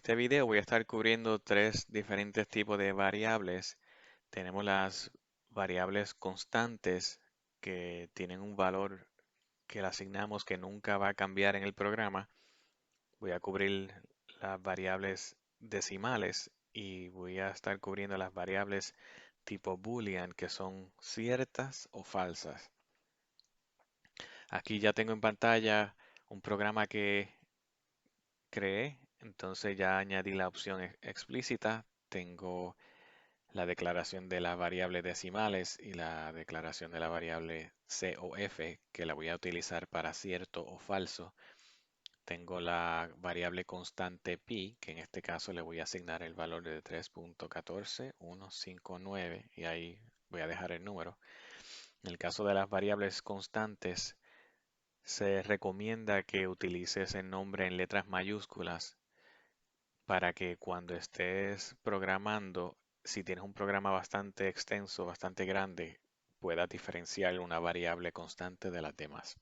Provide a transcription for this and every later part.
este video voy a estar cubriendo tres diferentes tipos de variables. Tenemos las variables constantes que tienen un valor que le asignamos que nunca va a cambiar en el programa. Voy a cubrir las variables decimales y voy a estar cubriendo las variables tipo Boolean que son ciertas o falsas. Aquí ya tengo en pantalla un programa que creé, entonces ya añadí la opción explícita. Tengo la declaración de las variables decimales y la declaración de la variable COF, que la voy a utilizar para cierto o falso. Tengo la variable constante pi, que en este caso le voy a asignar el valor de 3.14159 y ahí voy a dejar el número. En el caso de las variables constantes, se recomienda que utilices el nombre en letras mayúsculas para que cuando estés programando, si tienes un programa bastante extenso, bastante grande, puedas diferenciar una variable constante de las demás.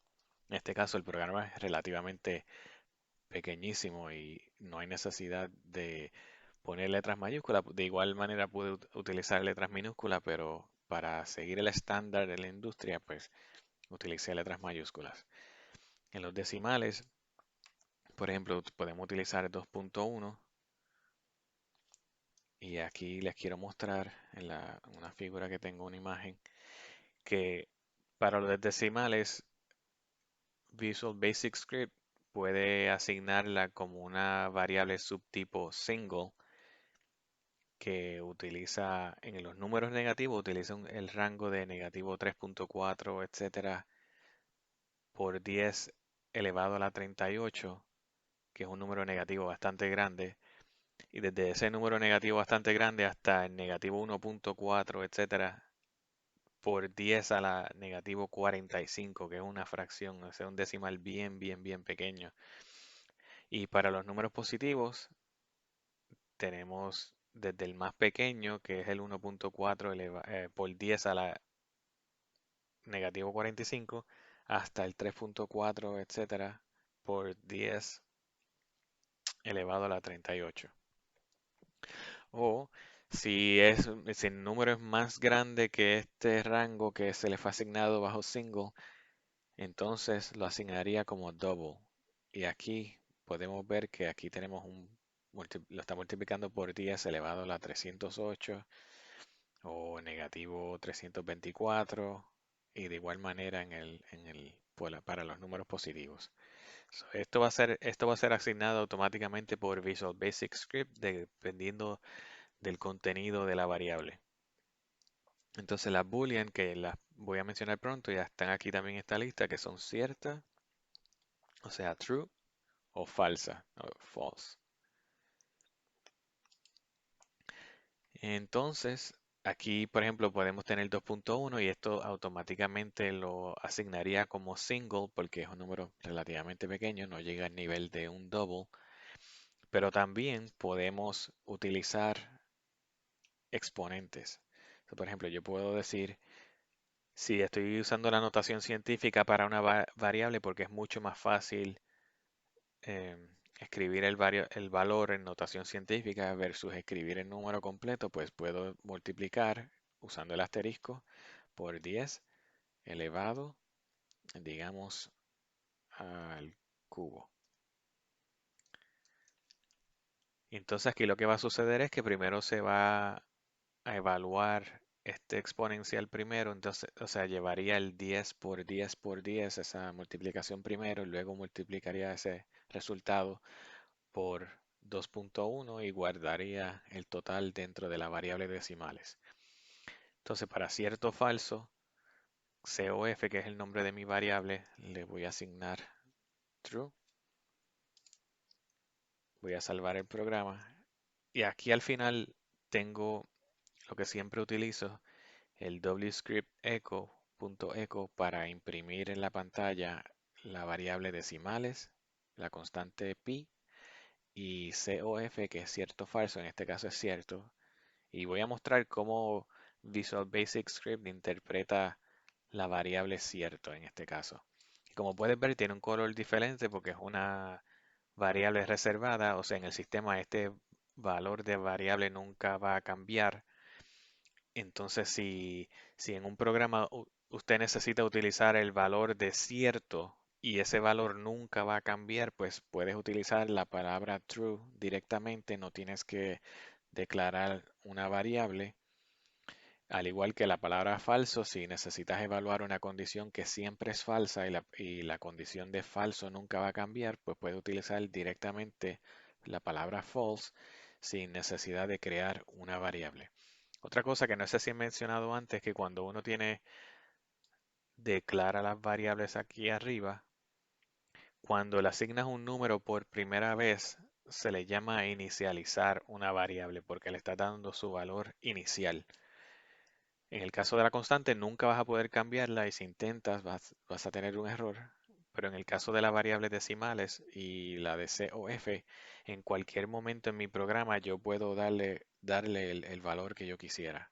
En este caso, el programa es relativamente pequeñísimo y no hay necesidad de poner letras mayúsculas. De igual manera pude utilizar letras minúsculas, pero para seguir el estándar de la industria, pues utilicé letras mayúsculas. En los decimales, por ejemplo, podemos utilizar 2.1 y aquí les quiero mostrar en una figura que tengo una imagen que para los decimales Visual Basic Script puede asignarla como una variable subtipo single que utiliza en los números negativos, utiliza el rango de negativo 3.4, etcétera, por 10 elevado a la 38, que es un número negativo bastante grande, y desde ese número negativo bastante grande hasta el negativo 1.4, etcétera, por 10 a la negativo 45, que es una fracción, o sea, un decimal bien pequeño. Y para los números positivos, tenemos desde el más pequeño, que es el 1.4 por 10 a la negativo 45, hasta el 3.4, etcétera, por 10 elevado a la 38. O si el número es más grande que este rango que se le fue asignado bajo single, entonces lo asignaría como double. Y aquí podemos ver que aquí tenemos lo está multiplicando por 10 elevado a la 308 o negativo 324 y de igual manera para los números positivos. Esto va a ser asignado automáticamente por Visual Basic Script dependiendo del contenido de la variable. Entonces las boolean que las voy a mencionar pronto ya están aquí también en esta lista que son ciertas, o sea, true o falsa, o false. Entonces, aquí, por ejemplo, podemos tener 2.1 y esto automáticamente lo asignaría como single porque es un número relativamente pequeño, no llega al nivel de un double, pero también podemos utilizar exponentes. Por ejemplo, yo puedo decir, si estoy usando la notación científica para una variable porque es mucho más fácil escribir el valor en notación científica versus escribir el número completo, pues puedo multiplicar usando el asterisco por 10 elevado, digamos, al cubo. Entonces aquí lo que va a suceder es que primero se va a evaluar este exponencial primero, entonces, o sea, llevaría el 10 por 10 por 10, esa multiplicación primero, y luego multiplicaría ese resultado por 2.1 y guardaría el total dentro de la variable decimales. Entonces, para cierto o falso, COF, que es el nombre de mi variable, le voy a asignar true. Voy a salvar el programa. Y aquí al final tengo lo que siempre utilizo, el wscript echo.echo para imprimir en la pantalla la variable decimales, la constante pi y COF, que es cierto o falso, en este caso es cierto. Y voy a mostrar cómo Visual Basic Script interpreta la variable cierto en este caso. Como puedes ver, tiene un color diferente porque es una variable reservada, o sea, en el sistema este valor de variable nunca va a cambiar. Entonces, si en un programa usted necesita utilizar el valor de cierto y ese valor nunca va a cambiar, pues puedes utilizar la palabra true directamente, no tienes que declarar una variable. Al igual que la palabra falso, si necesitas evaluar una condición que siempre es falsa y la condición de falso nunca va a cambiar, pues puedes utilizar directamente la palabra false sin necesidad de crear una variable. Otra cosa que no sé si he mencionado antes es que cuando uno declara las variables aquí arriba, cuando le asignas un número por primera vez, se le llama inicializar una variable porque le está dando su valor inicial. En el caso de la constante, nunca vas a poder cambiarla y si intentas vas a tener un error. Pero en el caso de las variables decimales y la de C o F, en cualquier momento en mi programa yo puedo darle el valor que yo quisiera.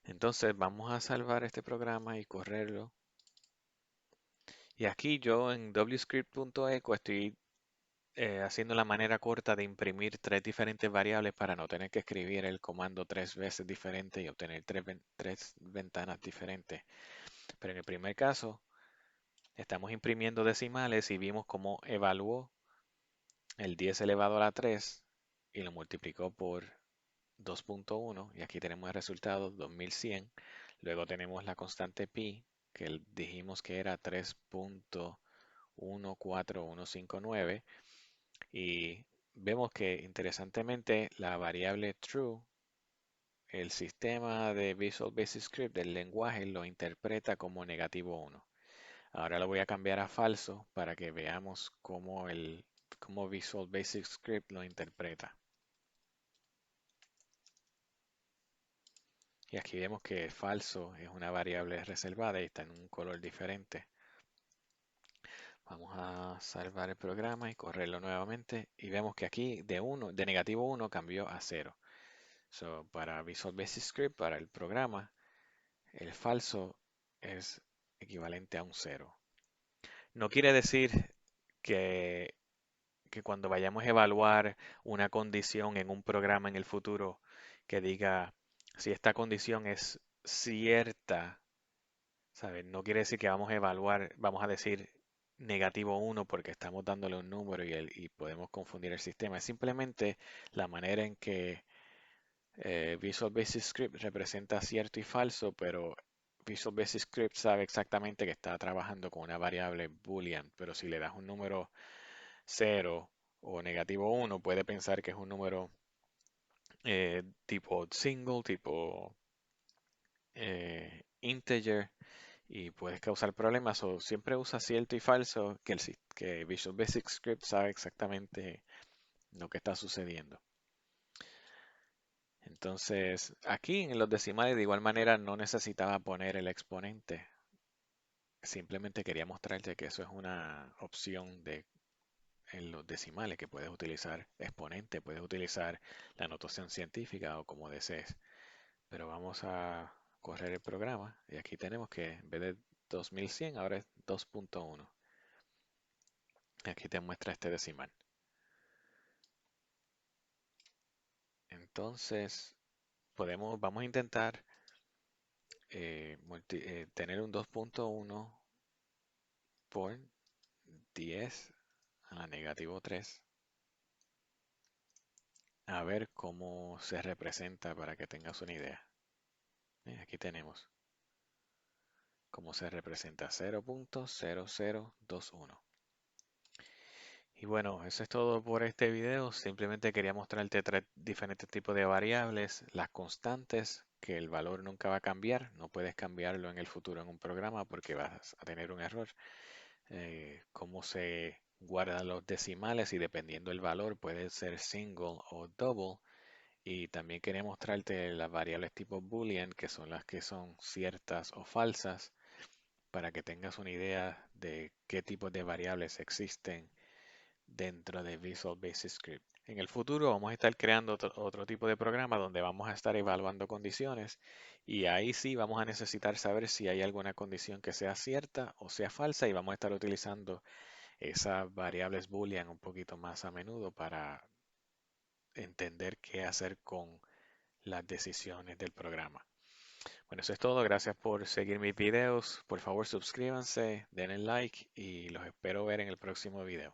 Entonces vamos a salvar este programa y correrlo. Y aquí yo en wscript.echo estoy haciendo la manera corta de imprimir tres diferentes variables para no tener que escribir el comando tres veces diferente y obtener tres ventanas diferentes. Pero en el primer caso, estamos imprimiendo decimales y vimos cómo evaluó el 10 elevado a la 3 y lo multiplicó por 2.1 y aquí tenemos el resultado 2100. Luego tenemos la constante pi que dijimos que era 3.141159 y vemos que interesantemente la variable true, el sistema de Visual Basic Script del lenguaje lo interpreta como -1. Ahora lo voy a cambiar a falso para que veamos cómo Visual Basic Script lo interpreta. Y aquí vemos que falso es una variable reservada y está en un color diferente. Vamos a salvar el programa y correrlo nuevamente y vemos que aquí de -1 cambió a 0. So, para Visual Basic Script, para el programa, el falso es equivalente a un 0. No quiere decir que, que cuando vayamos a evaluar una condición en un programa en el futuro que diga si esta condición es cierta, ¿sabes? No quiere decir que vamos a evaluar, vamos a decir -1 porque estamos dándole un número y podemos confundir el sistema. Es simplemente la manera en que Visual Basic Script representa cierto y falso, pero Visual Basic Script sabe exactamente que está trabajando con una variable boolean, pero si le das un número 0 o -1, puede pensar que es un número tipo single, tipo integer, y puedes causar problemas. O siempre usa cierto y falso, que Visual Basic Script sabe exactamente lo que está sucediendo. Entonces, aquí en los decimales de igual manera no necesitaba poner el exponente. Simplemente quería mostrarte que eso es una opción en los decimales que puedes utilizar exponente, puedes utilizar la notación científica o como desees. Pero vamos a correr el programa y aquí tenemos que en vez de 2100 ahora es 2.1. Aquí te muestra este decimal. Entonces, vamos a intentar tener un 2.1 por 10 a la -3. A ver cómo se representa para que tengas una idea. Aquí tenemos cómo se representa 0.0021. Y bueno, eso es todo por este video. Simplemente quería mostrarte tres diferentes tipos de variables, las constantes, que el valor nunca va a cambiar, no puedes cambiarlo en el futuro en un programa porque vas a tener un error. Cómo se guardan los decimales y dependiendo del valor puede ser single o double. Y también quería mostrarte las variables tipo boolean, que son las que son ciertas o falsas, para que tengas una idea de qué tipos de variables existen dentro de Visual Basic Script. En el futuro vamos a estar creando otro tipo de programa donde vamos a estar evaluando condiciones y ahí sí vamos a necesitar saber si hay alguna condición que sea cierta o sea falsa y vamos a estar utilizando esas variables boolean un poquito más a menudo para entender qué hacer con las decisiones del programa. Bueno, eso es todo. Gracias por seguir mis videos. Por favor, suscríbanse, denle like y los espero ver en el próximo video.